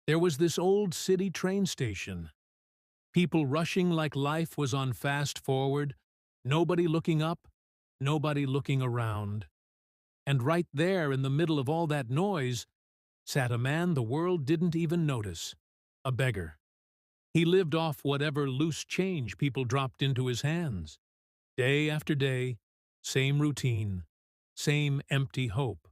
There was this old city train station, people rushing like life was on fast forward, nobody looking up, nobody looking around. And right there in the middle of all that noise sat a man the world didn't even notice, a beggar. He lived off whatever loose change people dropped into his hands. Day after day, same routine, same empty hope.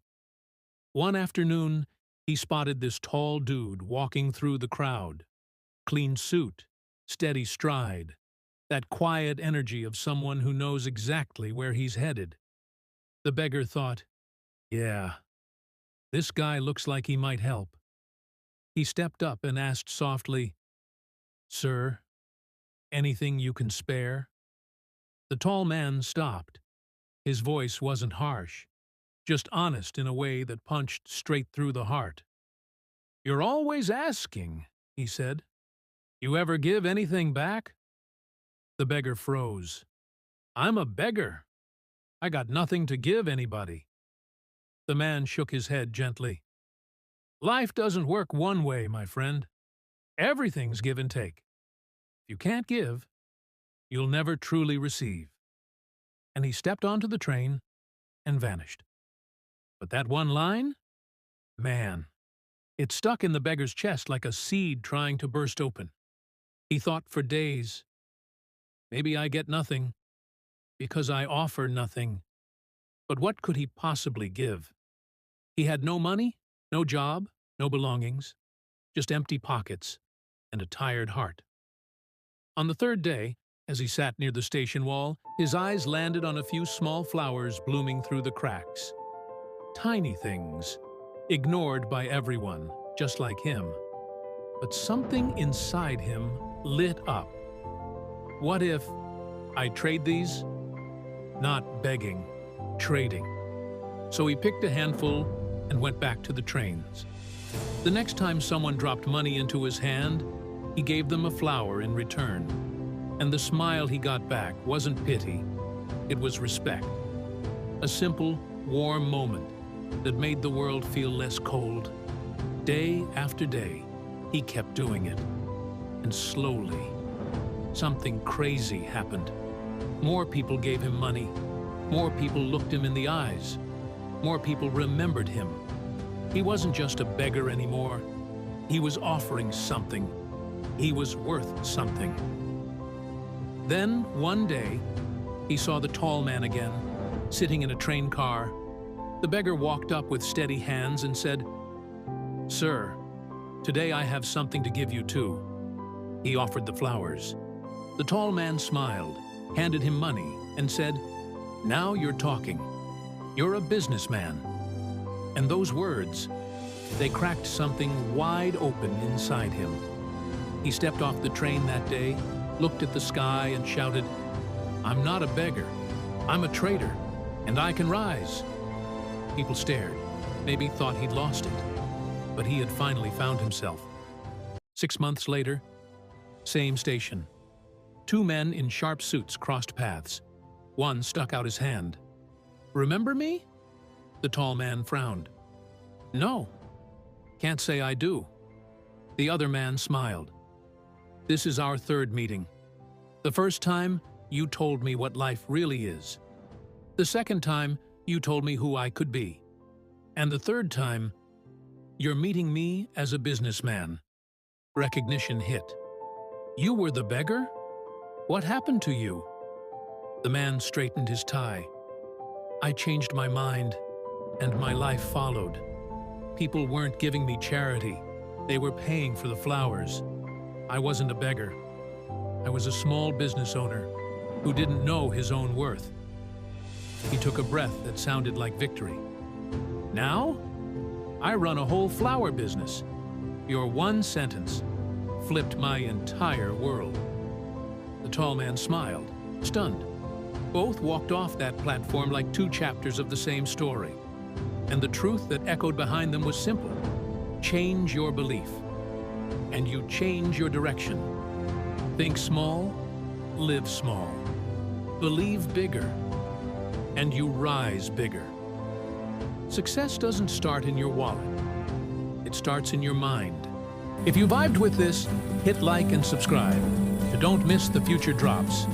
One afternoon, he spotted this tall dude walking through the crowd. Clean suit, steady stride, that quiet energy of someone who knows exactly where he's headed. The beggar thought, yeah, this guy looks like he might help. He stepped up and asked softly, "Sir, anything you can spare?" The tall man stopped. His voice wasn't harsh, just honest in a way that punched straight through the heart. "You're always asking," he said. "You ever give anything back?" The beggar froze. "I'm a beggar. I got nothing to give anybody." The man shook his head gently. "Life doesn't work one way, my friend. Everything's give and take. If you can't give, you'll never truly receive." And he stepped onto the train and vanished. But that one line? Man, it stuck in the beggar's chest like a seed trying to burst open. He thought for days, maybe I get nothing, because I offer nothing. But what could he possibly give? He had no money, no job, no belongings, just empty pockets and a tired heart. On the third day, as he sat near the station wall, his eyes landed on a few small flowers blooming through the cracks. Tiny things, ignored by everyone, just like him. But something inside him lit up. What if I trade these? Not begging, trading. So he picked a handful and went back to the trains. The next time someone dropped money into his hand, he gave them a flower in return. And the smile he got back wasn't pity, it was respect. A simple, warm moment that made the world feel less cold. Day after day, he kept doing it. And slowly, something crazy happened. More people gave him money. More people looked him in the eyes. More people remembered him. He wasn't just a beggar anymore. He was offering something. He was worth something. Then, one day, he saw the tall man again, sitting in a train car. The beggar walked up with steady hands and said, "Sir, today I have something to give you too." He offered the flowers. The tall man smiled, handed him money, and said, "Now you're talking. You're a businessman." And those words, they cracked something wide open inside him. He stepped off the train that day, looked at the sky and shouted, "I'm not a beggar. I'm a trader, and I can rise." People stared, maybe thought he'd lost it. But he had finally found himself. 6 months later, same station. Two men in sharp suits crossed paths. One stuck out his hand. "Remember me?" The tall man frowned. "No, can't say I do." The other man smiled. "This is our third meeting. The first time, you told me what life really is. The second time, you told me who I could be. And the third time, you're meeting me as a businessman." Recognition hit. "You were the beggar? What happened to you?" The man straightened his tie. "I changed my mind, and my life followed. People weren't giving me charity. They were paying for the flowers. I wasn't a beggar. I was a small business owner who didn't know his own worth." He took a breath that sounded like victory. "Now, I run a whole flower business. Your one sentence flipped my entire world." The tall man smiled, stunned. Both walked off that platform like two chapters of the same story. And the truth that echoed behind them was simple. Change your belief, and you change your direction. Think small, live small. Believe bigger, and you rise bigger. Success doesn't start in your wallet. It starts in your mind, If you vibed with this, hit like and subscribe to don't miss the future drops.